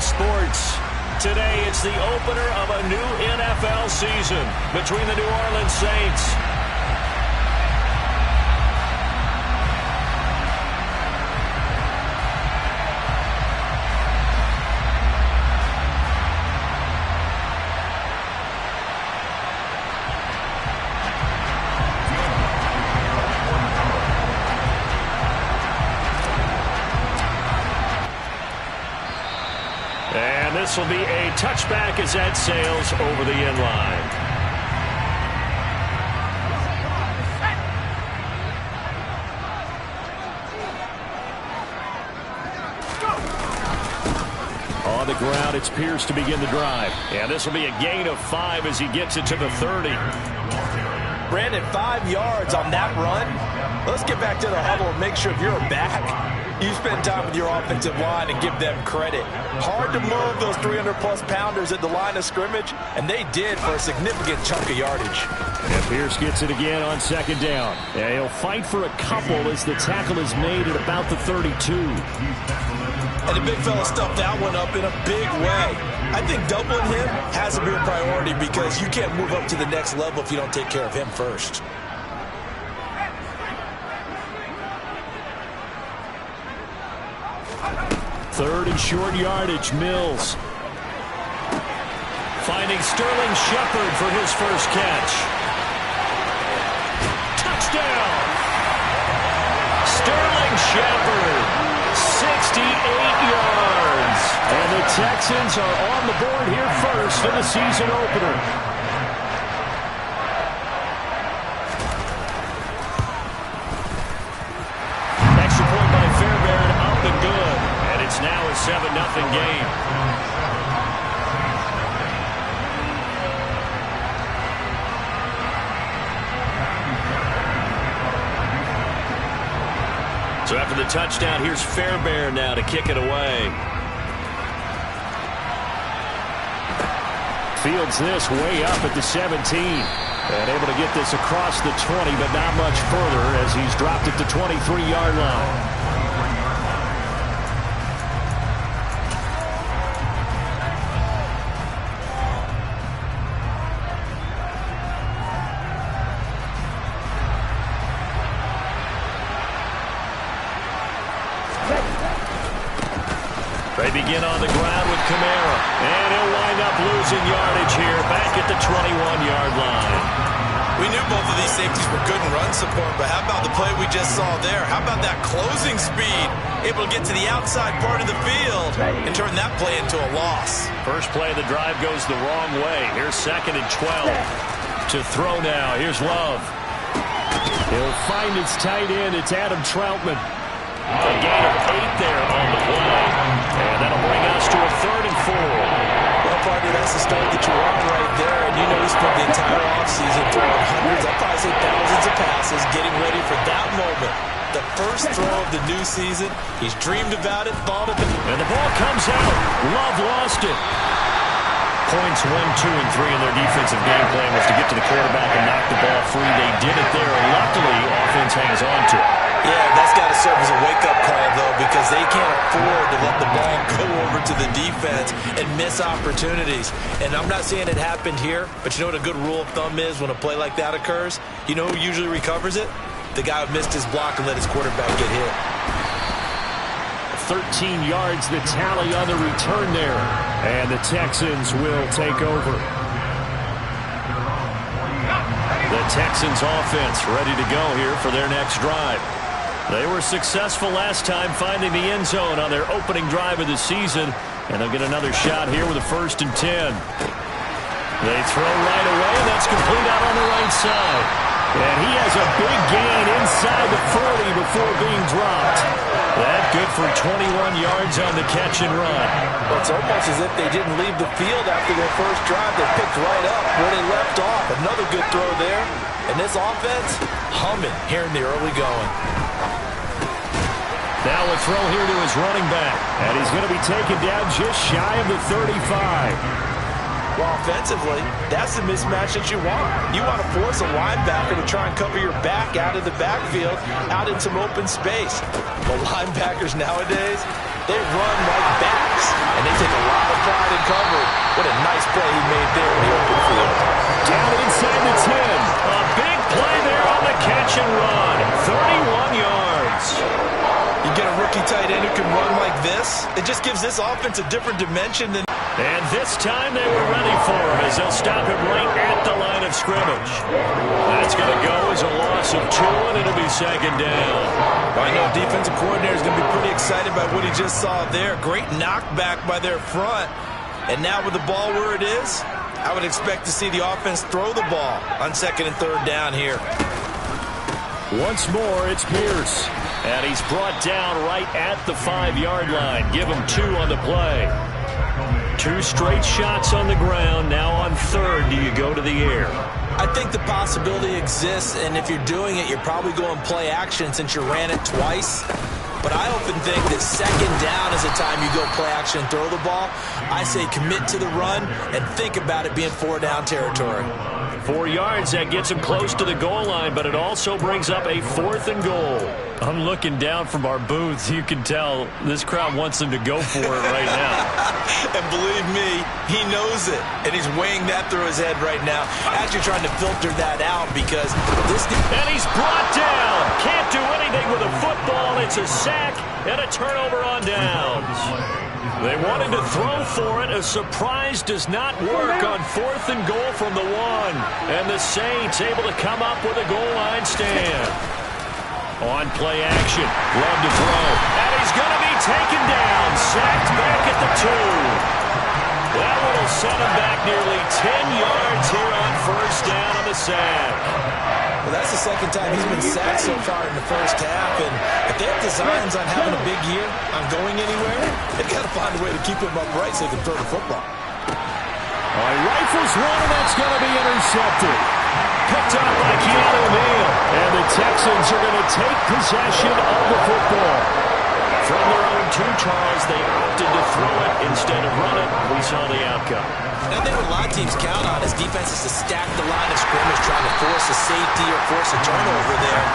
Sports. Today, it's the opener of a new NFL season between the New Orleans Saints and this will be a touchback as that sails over the end line. On the ground, it's Pierce to begin the drive. And this will be a gain of 5 as he gets it to the 30. Brandon, 5 yards on that run. Let's get back to the huddle and make sure if you're a back, you spend time with your offensive line and give them credit. Hard to move those 300-plus pounders at the line of scrimmage, and they did for a significant chunk of yardage. And Pierce gets it again on second down. And he'll fight for a couple as the tackle is made at about the 32. And the big fella stuffed that one up in a big way. I think doubling him has to be a priority because you can't move up to the next level if you don't take care of him first. Third and short yardage, Mills. Finding Sterling Shepard for his first catch. Touchdown! Sterling Shepard, 68 yards. And the Texans are on the board here first in the season opener. Extra point by Fairbairn, up and good. And it's now a 7-0 game. So after the touchdown, here's Fairbairn now to kick it away. Fields this way up at the 17. And able to get this across the 20, but not much further as he's dropped it to 23-yard line. They begin on the ground with Kamara, and he'll wind up losing yardage here back at the 21-yard line. We knew both of these safeties were good in run support, but how about the play we just saw there? How about that closing speed? Able to get to the outside part of the field and turn that play into a loss. First play of the drive goes the wrong way. Here's 2nd and 12. To throw now, here's Love. He'll find his tight end. It's Adam Troutman. A gain of 8 there on the play. And that'll bring us to a 3rd and 4. Well, partner, that's the start that you want right there. And you know he spent the entire offseason throwing hundreds, I'd probably say thousands of passes, getting ready for that moment. The first throw of the new season. He's dreamed about it, thought of it. And the ball comes out. Love lost it. Points 1, 2, and 3 in their defensive game plan was to get to the quarterback and knock the ball free. They did it there. Luckily, offense hangs on to it. Yeah, that's got to serve as a wake-up call, though, because they can't afford to let the ball go over to the defense and miss opportunities. And I'm not saying it happened here, but you know what a good rule of thumb is when a play like that occurs? You know who usually recovers it? The guy who missed his block and let his quarterback get hit. 13 yards, the tally on the return there. And the Texans will take over. The Texans offense ready to go here for their next drive. They were successful last time finding the end zone on their opening drive of the season, and they'll get another shot here with a 1st and 10. They throw right away, and that's complete out on the right side. And he has a big gain inside the 40 before being dropped. That good for 21 yards on the catch and run. Well, it's almost as if they didn't leave the field after their first drive. They picked right up where they left off. Another good throw there. And this offense, humming here in the early going. Now a throw here to his running back. And he's going to be taken down just shy of the 35. Well, offensively, that's the mismatch that you want. You want to force a linebacker to try and cover your back out of the backfield, out in some open space. But linebackers nowadays, they run like backs, and they take a lot this. It just gives this offense a different dimension than... And this time they were ready for him as they'll stop him right at the line of scrimmage. That's going to go as a loss of 2, and it'll be second down. I know defensive coordinator is going to be pretty excited by what he just saw there. Great knockback by their front. And now with the ball where it is, I would expect to see the offense throw the ball on 2nd and 3rd down here. Once more, it's Pierce. And he's brought down right at the 5-yard line. Give him 2 on the play. 2 straight shots on the ground. Now on 3rd, do you go to the air? I think the possibility exists, and if you're doing it, you're probably going play action since you ran it twice. But I often think that 2nd down is the time you go play action and throw the ball. I say commit to the run and think about it being 4-down territory. 4 yards, that gets him close to the goal line, but it also brings up a 4th and goal. I'm looking down from our booths. You can tell this crowd wants him to go for it right now. And believe me, he knows it. And he's weighing that through his head right now. Actually trying to filter that out because this... And he's brought down. Can't do anything with a football. It's a sack and a turnover on downs. They wanted to throw for it. A surprise does not work on 4th and goal from the 1. And the Saints able to come up with a goal line stand. On play action. Love to throw. And he's going to be taken down. Sacked back at the 2. That one will set him back nearly 10 yards here on 1st down on the sack. Well, that's the 2nd time he's been sacked so far in the 1st half. And if they have designs on having a big year, on going anywhere, they've got to find a way to keep him upright so they can throw the football. Rifles one, and that's going to be intercepted. Picked up by Keanu Neal. And the Texans are going to take possession of the football. From their own 2, Charles, they opted to throw it instead of run it. We saw the outcome. And I think what a lot of teams count on is defenses to stack the line of scrimmage, trying to force a safety or force a turnover there.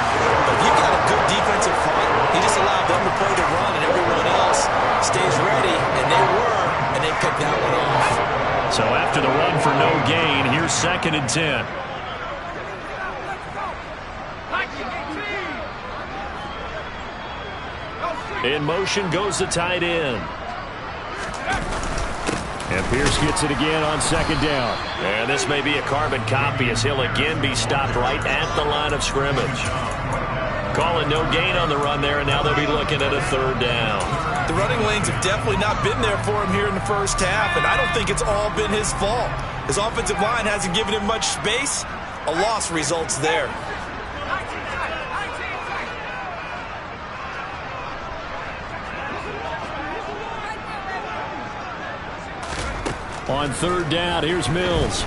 But if you've got a good defensive front, you just allow them to play the run and everyone else stays ready. And they were, and they picked that one off. So after the run for no gain, here's 2nd and 10. In motion goes the tight end. And Pierce gets it again on 2nd down. And this may be a carbon copy as he'll again be stopped right at the line of scrimmage. Calling no gain on the run there, and now they'll be looking at a 3rd down. The running lanes have definitely not been there for him here in the 1st half, and I don't think it's all been his fault. His offensive line hasn't given him much space. A loss results there. On 3rd down, here's Mills.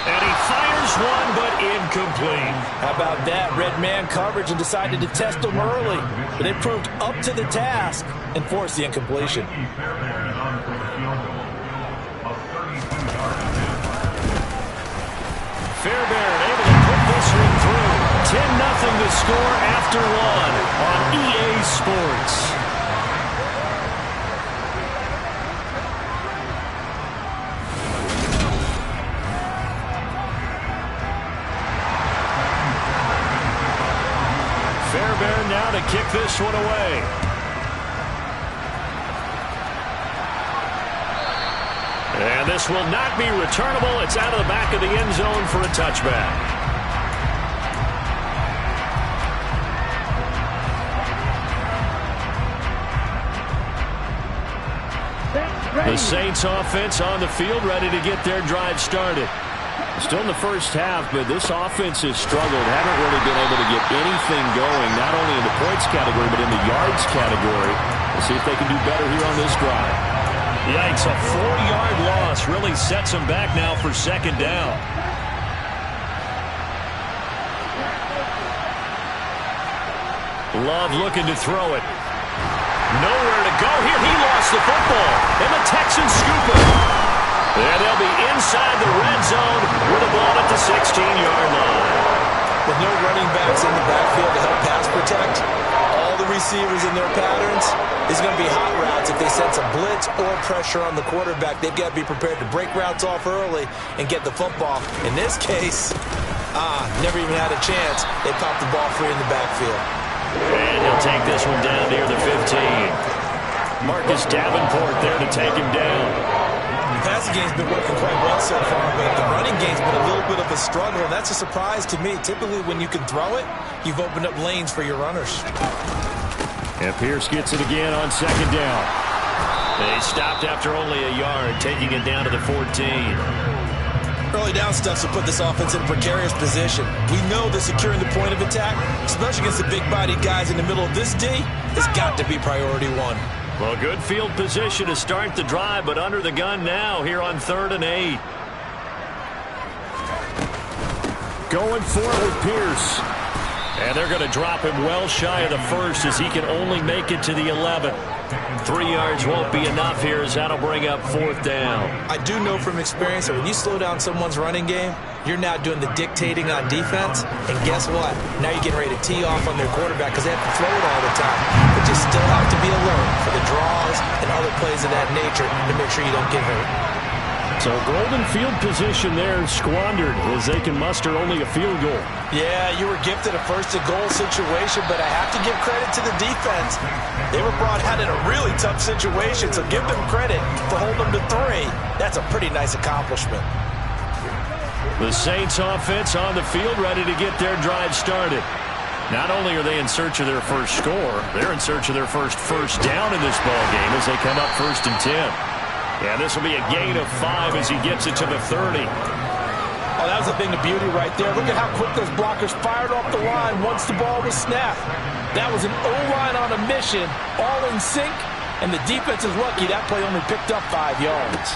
And he fires one, but incomplete. How about that? Red man coverage and decided to test him early. But they proved up to the task and forced the incompletion. Fairbairn able to put this one through. 10-0 the score after 1 on EA Sports. Fairbairn now to kick this one away. And this will not be returnable. It's out of the back of the end zone for a touchback. The Saints offense on the field ready to get their drive started. Still in the 1st half, but this offense has struggled. Haven't really been able to get anything going, not only in the points category, but in the yards category. We'll see if they can do better here on this drive. Yikes, a 4-yard loss really sets them back now for 2nd down. Love looking to throw it. Nowhere to go here. He lost the football, and the Texans scoop it. And they'll be inside the red zone with the ball at the 16-yard line. With no running backs in the backfield to help pass protect, all the receivers in their patterns is going to be hot routes. If they sense a blitz or pressure on the quarterback, they've got to be prepared to break routes off early and get the football. In this case, never even had a chance. They popped the ball free in the backfield. And he'll take this one down near the 15. Marcus Davenport there to take him down. The passing game's been working quite well so far, but the running game's been a little bit of a struggle, and that's a surprise to me. Typically, when you can throw it, you've opened up lanes for your runners. And Pierce gets it again on second down. They stopped after only a yard, taking it down to the 14. Early down stuff will put this offense in a precarious position. We know that securing the point of attack, especially against the big-bodied guys in the middle of this D, has got to be priority one. Well, good field position to start the drive, but under the gun now here on 3rd and 8. Going for it with Pierce. And they're going to drop him well shy of the first as he can only make it to the 11. 3 yards won't be enough here as that'll bring up 4th down. I do know from experience that when you slow down someone's running game, you're now doing the dictating on defense. And guess what? Now you're getting ready to tee off on their quarterback because they have to throw it all the time. But you still have to be alert for the draws and other plays of that nature to make sure you don't get hurt. So golden field position there squandered as they can muster only a field goal. Yeah, you were gifted a first-and-goal situation, but I have to give credit to the defense. They were brought out in a really tough situation, so give them credit for holding them to 3. That's a pretty nice accomplishment. The Saints offense on the field ready to get their drive started. Not only are they in search of their first score, they're in search of their first down in this ball game as they come up 1st and 10. Yeah, this will be a gain of 5 as he gets it to the 30. Oh, that was a thing of beauty right there. Look at how quick those blockers fired off the line once the ball was snapped. That was an O-line on a mission, all in sync, and the defense is lucky that play only picked up 5 yards.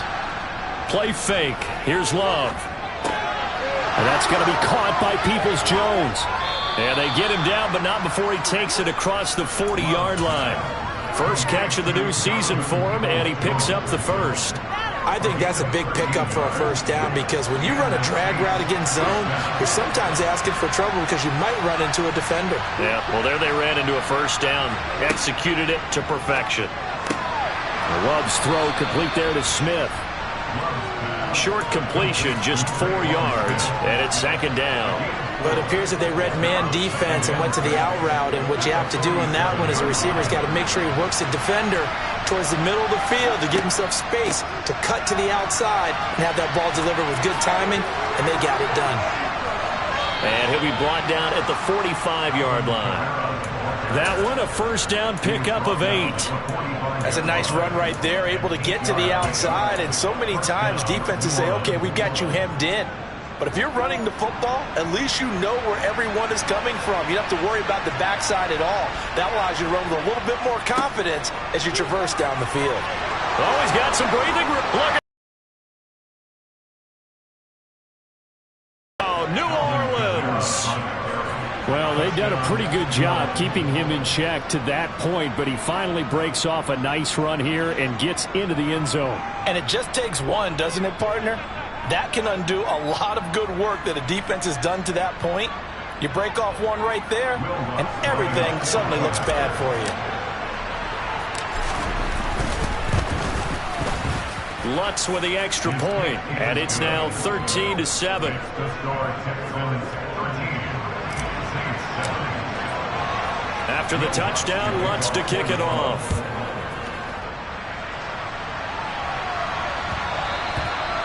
Play fake. Here's Love. And that's going to be caught by Peoples-Jones. And they get him down, but not before he takes it across the 40-yard line. First catch of the new season for him, and he picks up the first. I think that's a big pickup for a first down because when you run a drag route against zone, you're sometimes asking for trouble because you might run into a defender. Yeah, well, there they ran into a first down, executed it to perfection. Love's throw complete there to Smith. Short completion, just 4 yards, and it's 2nd down. But it appears that they read man defense and went to the out route, and what you have to do on that one is a receiver's got to make sure he works the defender towards the middle of the field to give himself space to cut to the outside and have that ball delivered with good timing, and they got it done. And he'll be brought down at the 45-yard line. That one, a first down pickup of 8. That's a nice run right there, able to get to the outside, and so many times defenses say, okay, we've got you hemmed in. But if you're running the football, at least you know where everyone is coming from. You don't have to worry about the backside at all. That allows you to run with a little bit more confidence as you traverse down the field. Oh, he's got some breathing room. Look at New Orleans. Well, they've done a pretty good job keeping him in check to that point, but he finally breaks off a nice run here and gets into the end zone. And it just takes one, doesn't it, partner? That can undo a lot of good work that a defense has done to that point. You break off one right there, and everything suddenly looks bad for you. Lutz with the extra point, and it's now 13-7. After the touchdown, Lutz to kick it off.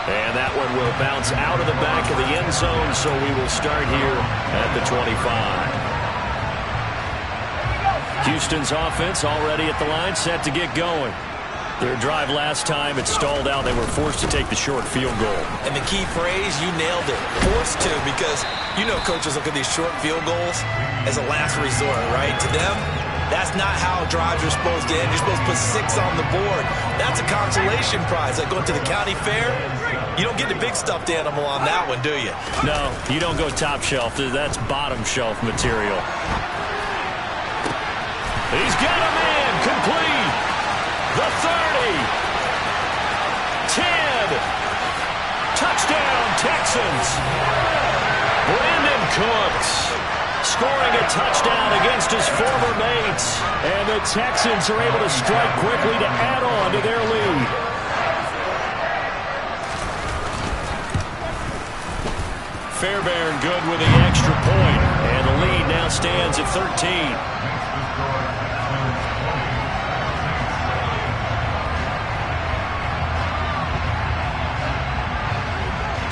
And that one will bounce out of the back of the end zone, so we will start here at the 25. Houston's offense already at the line, set to get going. Their drive last time, it stalled out. They were forced to take the short field goal. And the key phrase, you nailed it. Forced to, because you know coaches look at these short field goals as a last resort, right? To them, that's not how drives are supposed to end. You're supposed to put 6 on the board. That's a consolation prize. Like going to the county fair, you don't get the big stuffed animal on that one, do you? No, you don't go top shelf. That's bottom shelf material. He's got a man complete. The 30. 10. Touchdown, Texans. Brandon Cooks scoring a touchdown against his former mates. And the Texans are able to strike quickly to add on to their lead. Fairbairn good with the extra point. And the lead now stands at 13.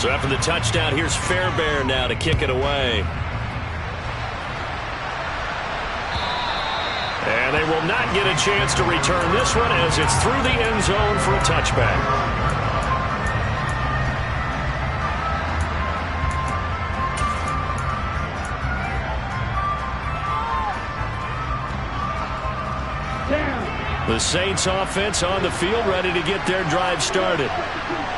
So after the touchdown, here's Fairbairn now to kick it away. And they will not get a chance to return this one as it's through the end zone for a touchback. The Saints offense on the field, ready to get their drive started.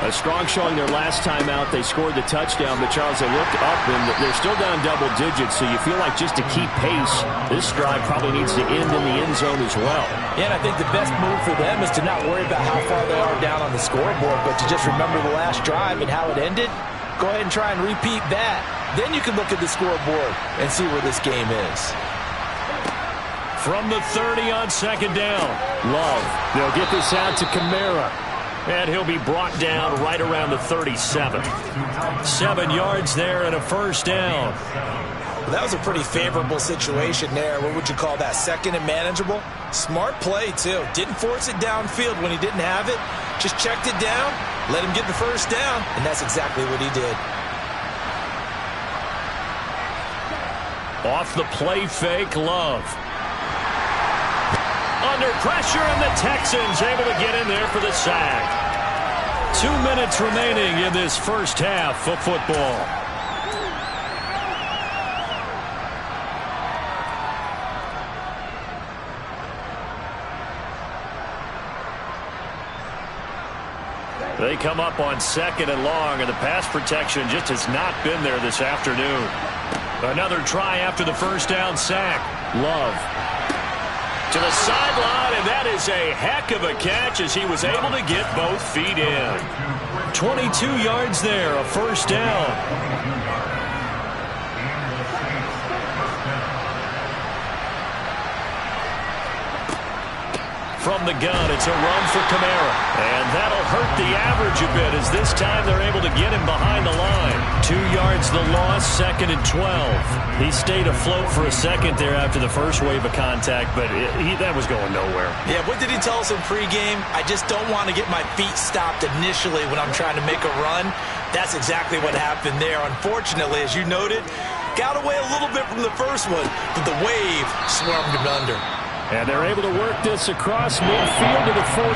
A strong showing their last time out. They scored the touchdown, but Charles, they looked up and they're still down double digits, so you feel like just to keep pace, this drive probably needs to end in the end zone as well. Yeah, and I think the best move for them is to not worry about how far they are down on the scoreboard, but to just remember the last drive and how it ended. Go ahead and try and repeat that. Then you can look at the scoreboard and see where this game is. From the 30 on second down. Love. They'll get this out to Kamara. And he'll be brought down right around the 37. 7 yards there and a first down. Well, that was a pretty favorable situation there. What would you call that? Second and manageable? Smart play, too. Didn't force it downfield when he didn't have it. Just checked it down, let him get the first down, and that's exactly what he did. Off the play fake, Love. Under pressure, and the Texans able to get in there for the sack. 2 minutes remaining in this first half of football. They come up on second and long, and the pass protection just has not been there this afternoon. Another try after the first down sack. Love. To the sideline, and that is a heck of a catch as he was able to get both feet in. 22 yards there, a first down. From the gun, it's a run for Kamara. And that'll hurt the average a bit as this time they're able to get him behind the line. 2 yards the loss, second and 12. He stayed afloat for a second there after the first wave of contact, but that was going nowhere. Yeah, what did he tell us in pregame? I just don't want to get my feet stopped initially when I'm trying to make a run. That's exactly what happened there. Unfortunately, as you noted, got away a little bit from the first one, but the wave swarmed him under. And they're able to work this across midfield to the 48.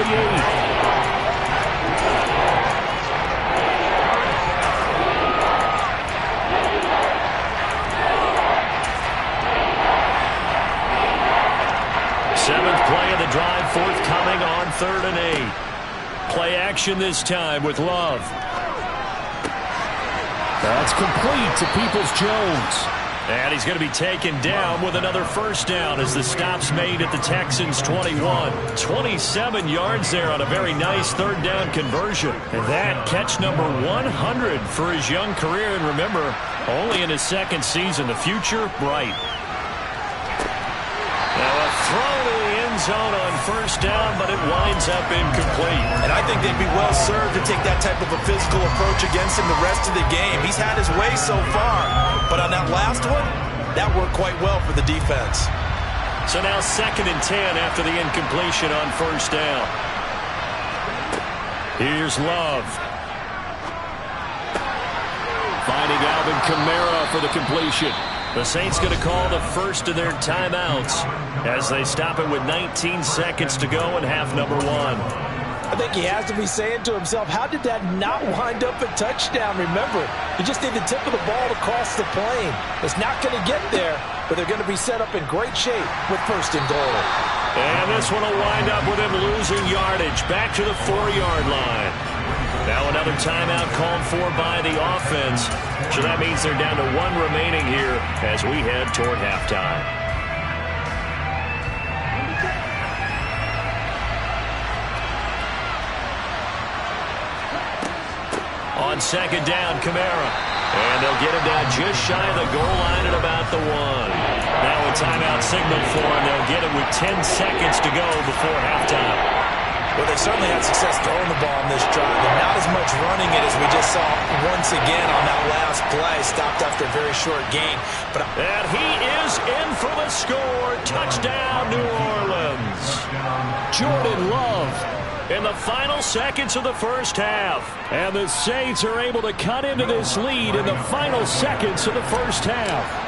Seventh play of the drive, forthcoming on 3rd and 8. Play action this time with Love. That's complete to Peoples-Jones. And he's going to be taken down with another first down as the stop's made at the Texans' 21. 27 yards there on a very nice third down conversion. And that catch number 100 for his young career. And remember, only in his second season. The future bright. Now a throw to the end zone on first down, but it winds up incomplete. And I think they'd be well served to take that type of a physical approach against him the rest of the game. He's had his way so far, but on that last one, that worked quite well for the defense. So now 2nd and 10 after the incompletion on first down. Here's Love. Finding Alvin Kamara for the completion. The Saints going to call the first of their timeouts as they stop it with 19 seconds to go in half number 1. I think he has to be saying to himself, how did that not wind up a touchdown? Remember, you just need the tip of the ball to cross the plane. It's not going to get there, but they're going to be set up in great shape with 1st and goal. And this one will wind up with him losing yardage back to the 4-yard line. Now another timeout called for by the offense. So that means they're down to 1 remaining here as we head toward halftime. On second down, Kamara. And they'll get him down just shy of the goal line at about the 1. Now a timeout signal for him. They'll get it with 10 seconds to go before halftime. Well, they certainly had success throwing the ball on this drive, and not as much running it as we just saw once again on that last play. Stopped after a very short gain. And he is in for the score. Touchdown, New Orleans. Jordan Love in the final seconds of the first half. And the Saints are able to cut into this lead in the final seconds of the first half.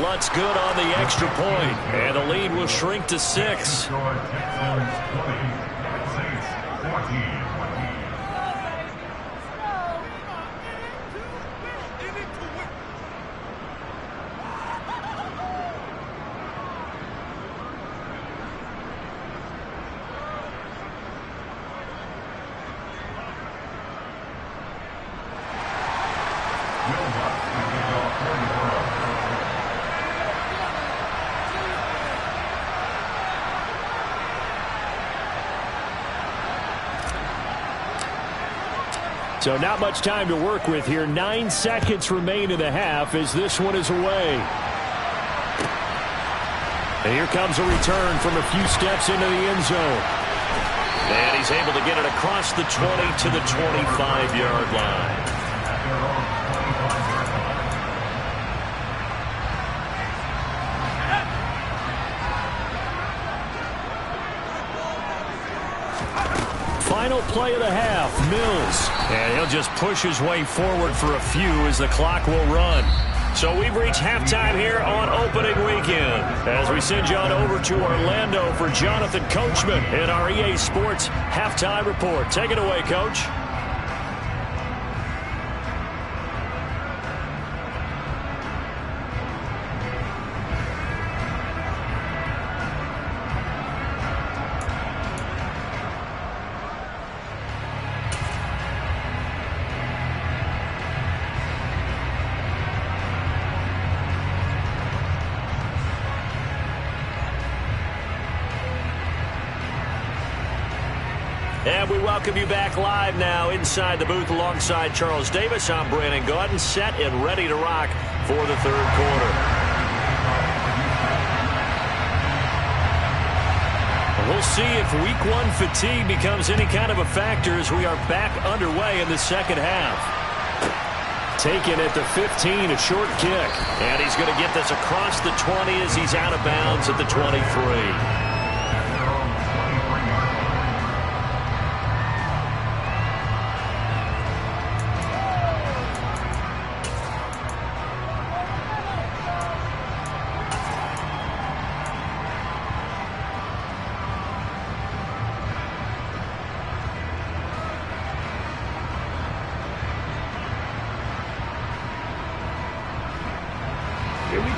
Lutz good on the extra point, and the lead will shrink to 6. So not much time to work with here. 9 seconds remain in the half as this one is away. And here comes a return from a few steps into the end zone. And he's able to get it across the 20 to the 25-yard line. Final play of the half, Mills. And he'll just push his way forward for a few as the clock will run. So we've reached halftime here on opening weekend. As we send you on over to Orlando for Jonathan Coachman in our EA Sports Halftime Report. Take it away, Coach. And we welcome you back live now inside the booth alongside Charles Davis. I'm Brandon Gaudin, set and ready to rock for the third quarter. We'll see if week one fatigue becomes any kind of a factor as we are back underway in the second half. Taken at the 15, a short kick. And he's going to get this across the 20 as he's out of bounds at the 23.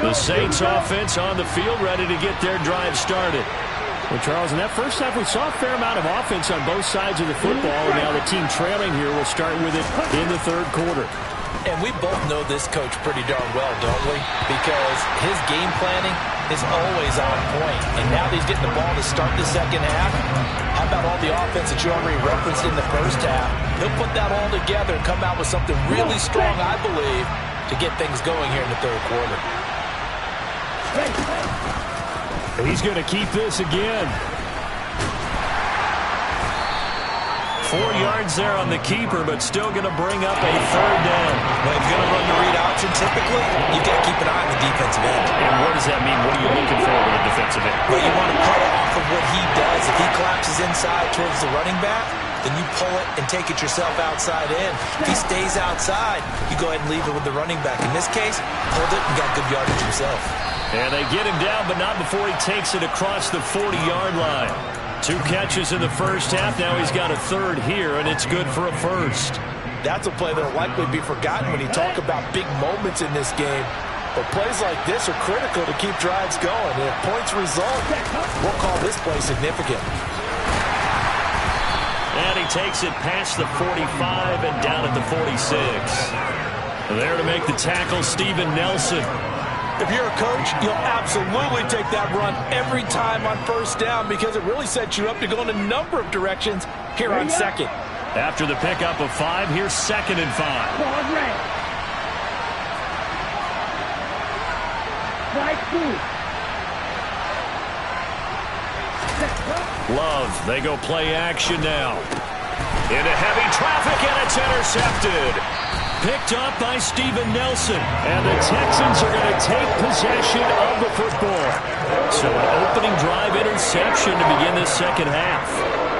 The Saints offense on the field, ready to get their drive started. Well, Charles, in that first half, we saw a fair amount of offense on both sides of the football, and now the team trailing here will start with it in the third quarter. And we both know this coach pretty darn well, don't we? Because his game planning is always on point. And now that he's getting the ball to start the second half, how about all the offense that you already referenced in the first half? He'll put that all together and come out with something really strong, I believe, to get things going here in the third quarter. He's going to keep this again. 4 yards there on the keeper, but still going to bring up a third down. Well, if you're going to run the read option, typically, you've got to keep an eye on the defensive end. And what does that mean? What are you looking for with a defensive end? Well, you want to play off of what he does. If he collapses inside towards the running back, then you pull it and take it yourself outside in. If he stays outside, you go ahead and leave it with the running back. In this case, hold it and got good yardage yourself. And they get him down, but not before he takes it across the 40-yard line. 2 catches in the first half. Now he's got a third here, and it's good for a first. That's a play that will likely be forgotten when you talk about big moments in this game. But plays like this are critical to keep drives going. And if points result, we'll call this play significant. And he takes it past the 45 and down at the 46. There to make the tackle, Steven Nelson. If you're a coach, you'll absolutely take that run every time on first down because it really sets you up to go in a number of directions here on second. After the pickup of 5, here's 2nd and 5. Love, they go play action now. Into heavy traffic, and it's intercepted. Picked up by Steven Nelson. And the Texans are going to take possession of the football. So an opening drive interception to begin this second half.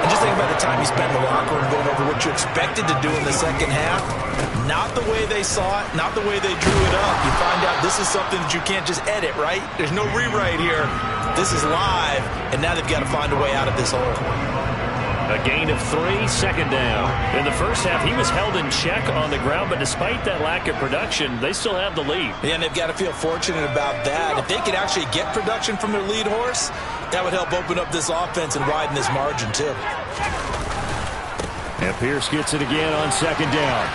And just think about the time you spent in the locker room going over what you expected to do in the second half. Not the way they saw it, not the way they drew it up. You find out this is something that you can't just edit, right? There's no rewrite here. This is live, and now they've got to find a way out of this hole. A gain of 3, second down. In the first half, he was held in check on the ground, but despite that lack of production, they still have the lead. Yeah, and they've got to feel fortunate about that. If they could actually get production from their lead horse, that would help open up this offense and widen this margin, too. And Pierce gets it again on second down.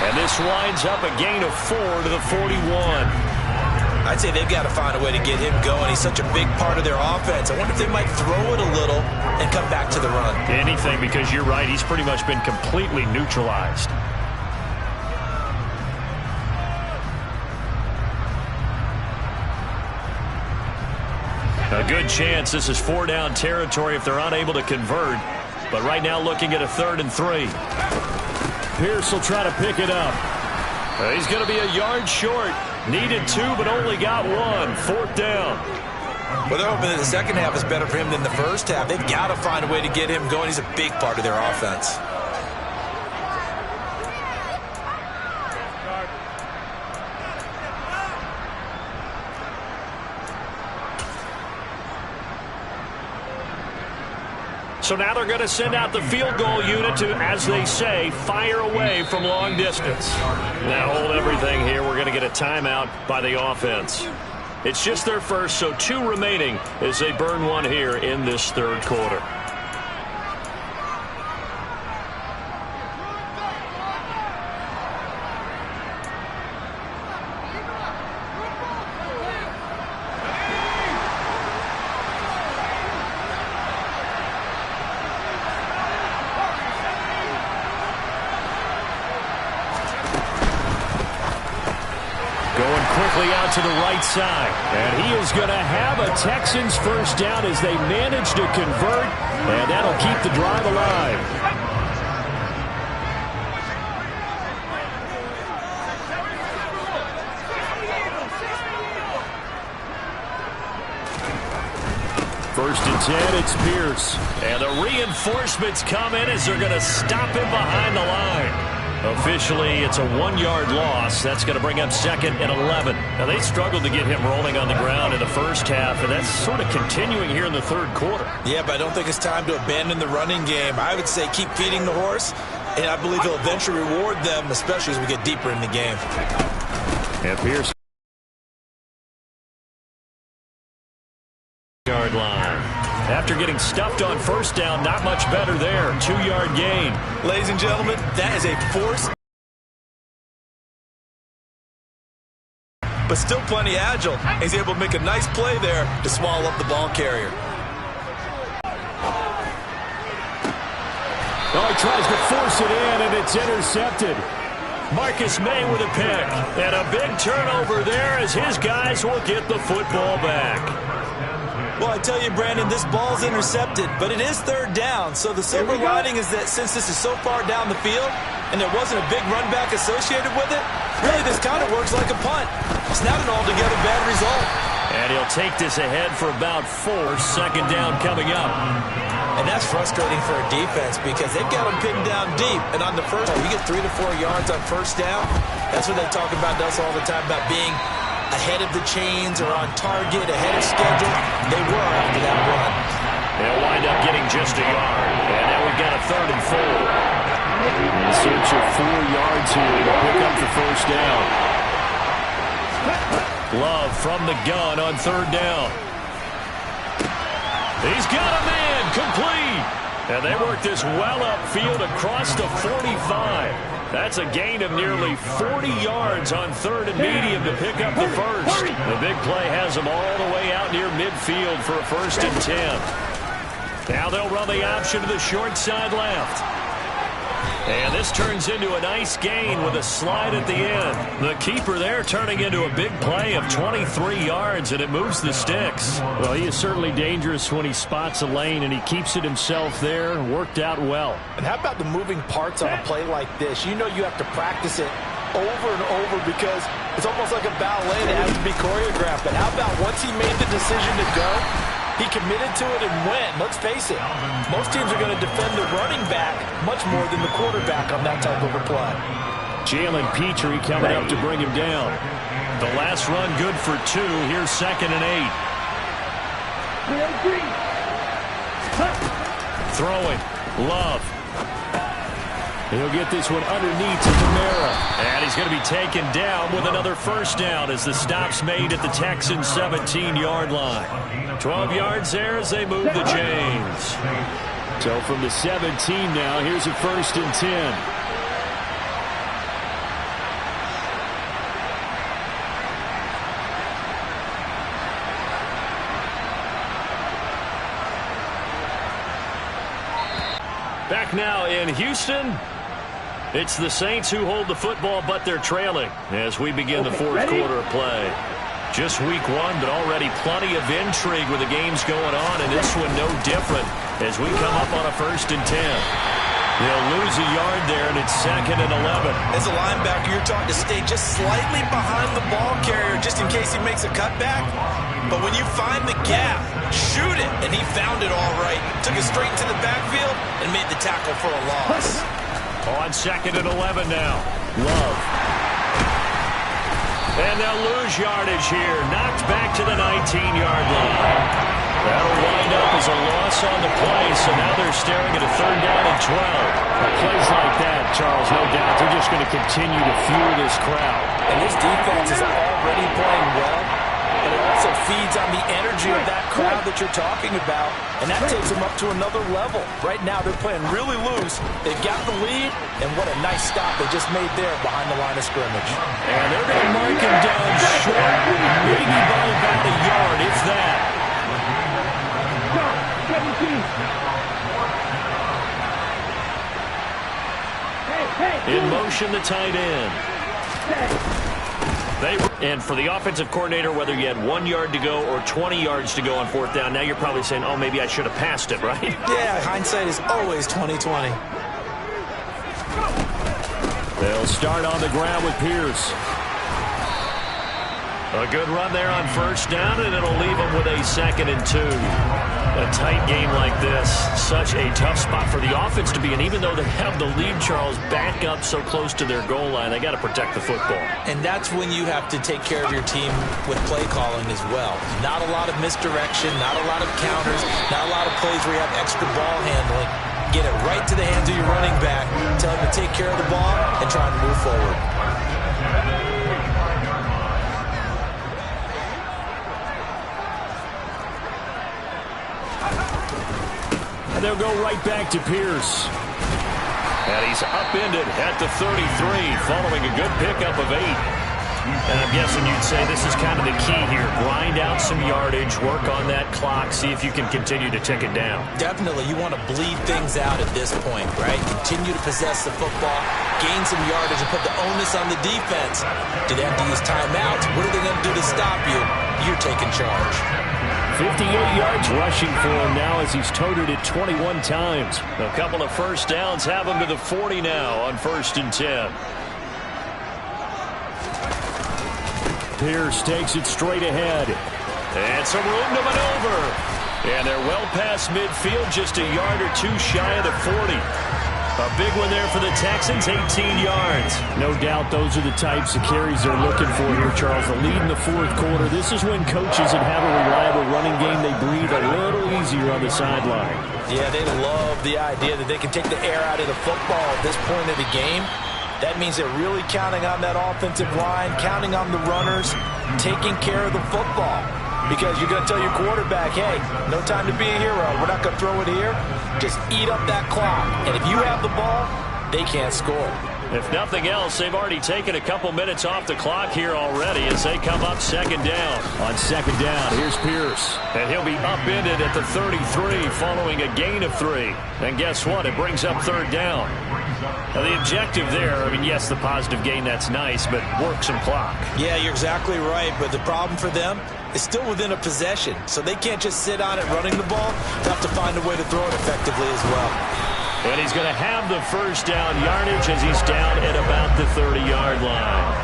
And this winds up a gain of 4 to the 41. I'd say they've got to find a way to get him going. He's such a big part of their offense. I wonder if they might throw it a little and come back to the run. Anything, because you're right. He's pretty much been completely neutralized. A good chance this is 4-down territory if they're unable to convert. But right now looking at a 3rd and 3. Pierce will try to pick it up. He's going to be a yard short. Needed 2, but only got 1. 4th down. Well, they're hoping that the second half is better for him than the first half. They've got to find a way to get him going. He's a big part of their offense. So now they're going to send out the field goal unit to, as they say, fire away from long distance. Now hold everything here. We're going to get a timeout by the offense. It's just their first, so 2 remaining as they burn 1 here in this 3rd quarter. Out to the right side, and he is going to have a Texans first down as they manage to convert, and that'll keep the drive alive. First and 10, it's Pierce, and the reinforcements come in as they're going to stop him behind the line. Officially, it's a 1-yard loss. That's going to bring up 2nd and 11. Now, they struggled to get him rolling on the ground in the first half, and that's sort of continuing here in the 3rd quarter. Yeah, but I don't think it's time to abandon the running game. I would say keep feeding the horse, and I believe he'll eventually reward them, especially as we get deeper in the game. And Pierce. Yard line. After getting stuffed on first down, not much better there. 2-yard gain. Ladies and gentlemen, that is a force, but still plenty agile. He's able to make a nice play there to swallow up the ball carrier. Oh, he tries to force it in, and it's intercepted. Marcus May with a pick. And a big turnover there as his guys will get the football back. Well, I tell you, Brandon, this ball's intercepted, but it is 3rd down. So the silver lining is that since this is so far down the field and there wasn't a big run back associated with it, really this kind of works like a punt. It's not an altogether bad result. And he'll take this ahead for about 4. 2nd down coming up. And that's frustrating for a defense because they've got them pinned down deep. And on the first, you get 3 to 4 yards on first down. That's what they talk about us all the time, about being ahead of the chains or on target, ahead of schedule. They were after that run. They'll wind up getting just a yard. And now we've got a 3rd and 4. In search of 4 yards here to pick up the first down. Love from the gun on 3rd down. He's got a man complete. And they work this well upfield across the 45. That's a gain of nearly 40 yards on 3rd and medium to pick up the first. The big play has them all the way out near midfield for a 1st and 10. Now they'll run the option to the short side left. And this turns into a nice gain with a slide at the end. The keeper there turning into a big play of 23 yards, and it moves the sticks. Well, he is certainly dangerous when he spots a lane, and he keeps it himself there. Worked out well. And how about the moving parts on a play like this? You know you have to practice it over and over because it's almost like a ballet that has to be choreographed. But how about once he made the decision to go, he committed to it and went. Let's face it, most teams are going to defend the running back much more than the quarterback on that type of a play. Jalen Petrie coming up to bring him down. The last run good for 2. Here's 2nd and 8. Throwing. Love. He'll get this one underneath to Kamara. And he's going to be taken down with another first down as the stop's made at the Texans' 17-yard line. 12 yards there as they move the chains. So from the 17 now, here's a 1st and 10. Back now in Houston. It's the Saints who hold the football, but they're trailing as we begin the 4th quarter of play. Just week 1, but already plenty of intrigue with the games going on, and this one no different as we come up on a 1st and 10. They'll lose a yard there, and it's 2nd and 11. As a linebacker, you're taught to stay just slightly behind the ball carrier just in case he makes a cutback. But when you find the gap, shoot it. And he found it all right. Took it straight into the backfield and made the tackle for a loss. On 2nd and 11 now. Love. And they'll lose yardage here. Knocked back to the 19-yard line. That'll wind up as a loss on the play, so now they're staring at a 3rd down and 12. Plays like that, Charles, no doubt, they're just going to continue to fuel this crowd. And this defense is already playing well, but it also feeds on the energy of that crowd that you're talking about, and that takes them up to another level. Right now, they're playing really loose. They've got the lead, and what a nice stop they just made there behind the line of scrimmage. And they're going to mark him down short, maybe by about a yard, if that. In motion, the tight end. And for the offensive coordinator, whether you had 1 yard to go or 20 yards to go on 4th down, now you're probably saying, oh, maybe I should have passed it, right? Yeah, hindsight is always 20/20. They'll start on the ground with Pierce. A good run there on 1st down, and it'll leave them with a 2nd and 2. A tight game like this, such a tough spot for the offense to be in. Even though they have the lead, Charles, back up so close to their goal line, they got to protect the football. And that's when you have to take care of your team with play calling as well. Not a lot of misdirection, not a lot of counters, not a lot of plays where you have extra ball handling. Get it right to the hands of your running back, tell him to take care of the ball, and try and move forward. And they'll go right back to Pierce. And he's upended at the 33, following a good pickup of 8. And I'm guessing you'd say this is kind of the key here. Grind out some yardage, work on that clock, see if you can continue to tick it down. Definitely. You want to bleed things out at this point, right? Continue to possess the football, gain some yardage, and put the onus on the defense. Do they have to use timeouts? What are they going to do to stop you? You're taking charge. 58 yards rushing for him now as he's toted it 21 times. A couple of 1st downs have him to the 40 now on 1st and 10. Pierce takes it straight ahead. And some room to maneuver. And they're well past midfield, just a yard or 2 shy of the 40. A big one there for the Texans, 18 yards. No doubt those are the types of carries they're looking for here, Charles. The lead in the 4th quarter. This is when coaches that have a reliable running game, they breathe a little easier on the sideline. Yeah, they love the idea that they can take the air out of the football at this point of the game. That means they're really counting on that offensive line, counting on the runners, taking care of the football. Because you're going to tell your quarterback, hey, no time to be a hero. We're not going to throw it here. Just eat up that clock. And if you have the ball, they can't score. If nothing else, they've already taken a couple minutes off the clock here already as they come up second down. On second down, here's Pierce. And he'll be upended at the 33 following a gain of 3. And guess what? It brings up third down. Now, the objective there, I mean, yes, the positive gain, that's nice, but work some clock. Yeah, you're exactly right, but the problem for them is still within a possession, so they can't just sit on it running the ball. They have to find a way to throw it effectively as well. And he's going to have the first down yardage as he's down at about the 30-yard line.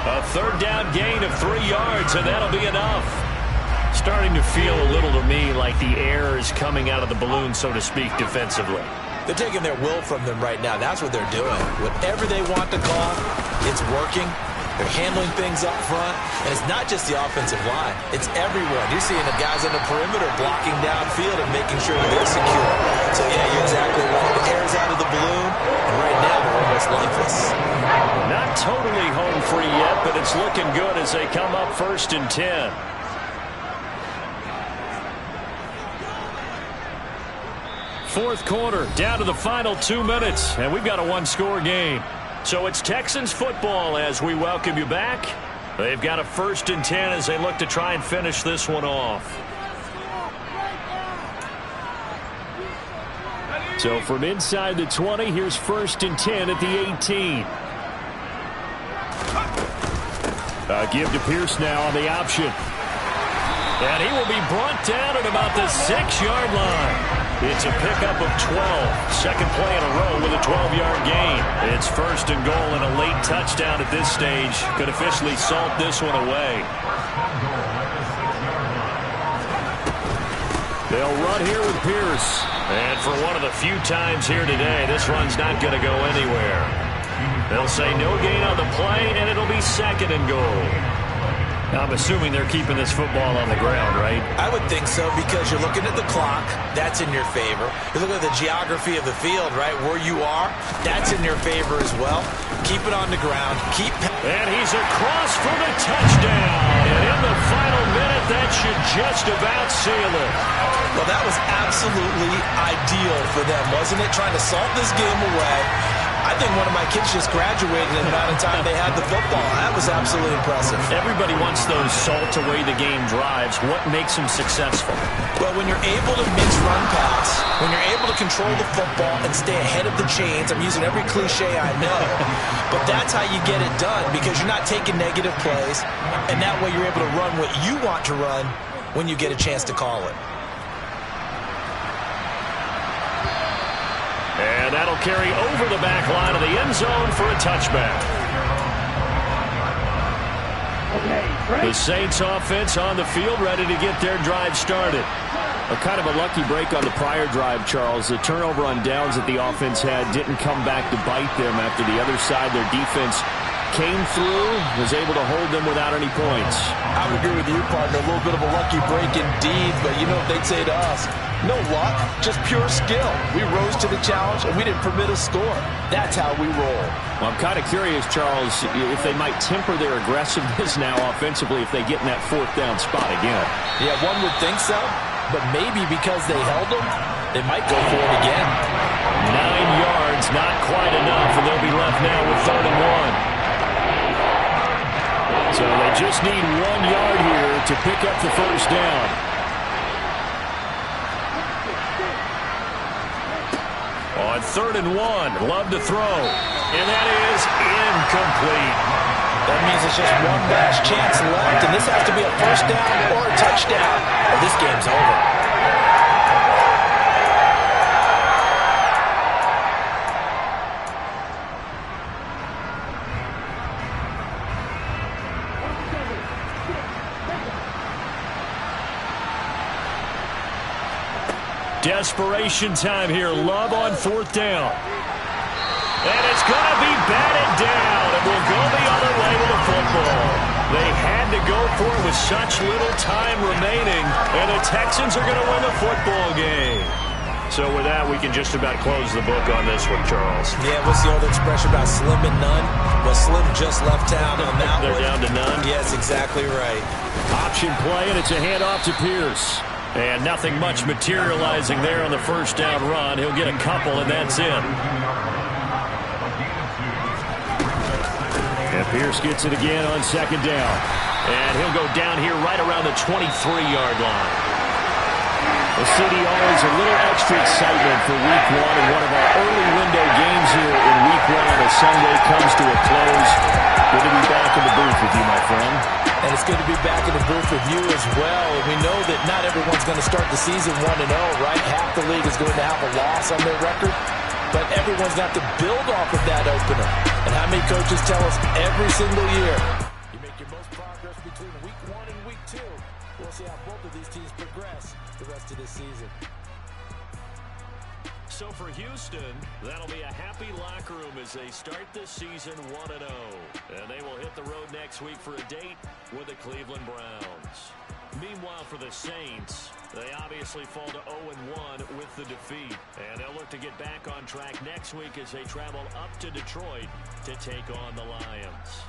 A third down gain of 3 yards, and that'll be enough. Starting to feel a little to me like the air is coming out of the balloon, so to speak, defensively. They're taking their will from them right now. That's what they're doing. Whatever they want to call, it's working. They're handling things up front. And it's not just the offensive line. It's everyone. You're seeing the guys on the perimeter blocking downfield and making sure that they're secure. So, yeah, you're exactly right. The air's out of the balloon, and right now they're almost lifeless. Not totally home free yet, but it's looking good as they come up 1st and 10. Fourth quarter, down to the final 2 minutes, and we've got a one-score game. So it's Texans football as we welcome you back. They've got a 1st and 10 as they look to try and finish this one off. So from inside the 20, here's 1st and 10 at the 18. Give to Pierce now on the option. And he will be brought down at about the 6-yard line. It's a pickup of 12. Second play in a row with a 12-yard gain. It's 1st and goal and a late touchdown at this stage. Could officially salt this one away. They'll run here with Pierce. And for one of the few times here today, this run's not going to go anywhere. They'll say no gain on the play, and it'll be 2nd and goal. I'm assuming they're keeping this football on the ground, right? I would think so, because you're looking at the clock. That's in your favor. You look at the geography of the field, right? Where you are, that's in your favor as well. Keep it on the ground. And he's across for the touchdown. And in the final minute, that should just about seal it. Well, that was absolutely ideal for them, wasn't it? Trying to salt this game away. I think one of my kids just graduated in the amount of time they had the football. That was absolutely impressive. Everybody wants those salt-away-the-game drives. What makes them successful? Well, when you're able to mix run pass, when you're able to control the football and stay ahead of the chains, I'm using every cliche I know, but that's how you get it done, because you're not taking negative plays, and that way you're able to run what you want to run when you get a chance to call it. And that'll carry over the back line of the end zone for a touchback. The Saints offense on the field, ready to get their drive started. A kind of a lucky break on the prior drive, Charles. The turnover on downs that the offense had didn't come back to bite them after the other side. Their defense came through, was able to hold them without any points. I would agree with you, partner. A little bit of a lucky break indeed, but you know what they'd say to us? No luck, just pure skill. We rose to the challenge, and we didn't permit a score. That's how we roll. Well, I'm kind of curious, Charles, if they might temper their aggressiveness now offensively if they get in that 4th down spot again. Yeah, one would think so, but maybe because they held them, they might go for it again. 9 yards, not quite enough, and they'll be left now with 3rd and 1. So they just need 1 yard here to pick up the first down. On 3rd and 1, Love to throw. And that is incomplete. That means it's just one last chance left, and this has to be a 1st down or a touchdown, or this game's over. Desperation time here. Love on 4th down. And it's going to be batted down. And we'll go the other way with the football. They had to go for it with such little time remaining. And the Texans are going to win the football game. So with that, we can just about close the book on this one, Charles. Yeah, what's the old expression about slim and none? Well, Slim just left town on that They're one. down to none? Yes, exactly right. Option play, and it's a handoff to Pierce. And nothing much materializing there on the 1st down run. He'll get a couple, and that's it. Pierce gets it again on second down. And he'll go down here right around the 23-yard line. Well, CD, always a little extra excitement for Week 1 and one of our early window games here in Week 1 as Sunday comes to a close. Good to be back in the booth with you, my friend. And it's good to be back in the booth with you as well. And we know that not everyone's going to start the season 1-0, right? Half the league is going to have a loss on their record. But everyone's got to build off of that opener. And how many coaches tell us every single year, you make your most progress between Week 1 and Week 2. We'll see how both of these teams progress the rest of this season. So for Houston, that'll be a happy locker room as they start this season 1-0. And they will hit the road next week for a date with the Cleveland Browns. Meanwhile, for the Saints, they obviously fall to 0-1 with the defeat. And they'll look to get back on track next week as they travel up to Detroit to take on the Lions.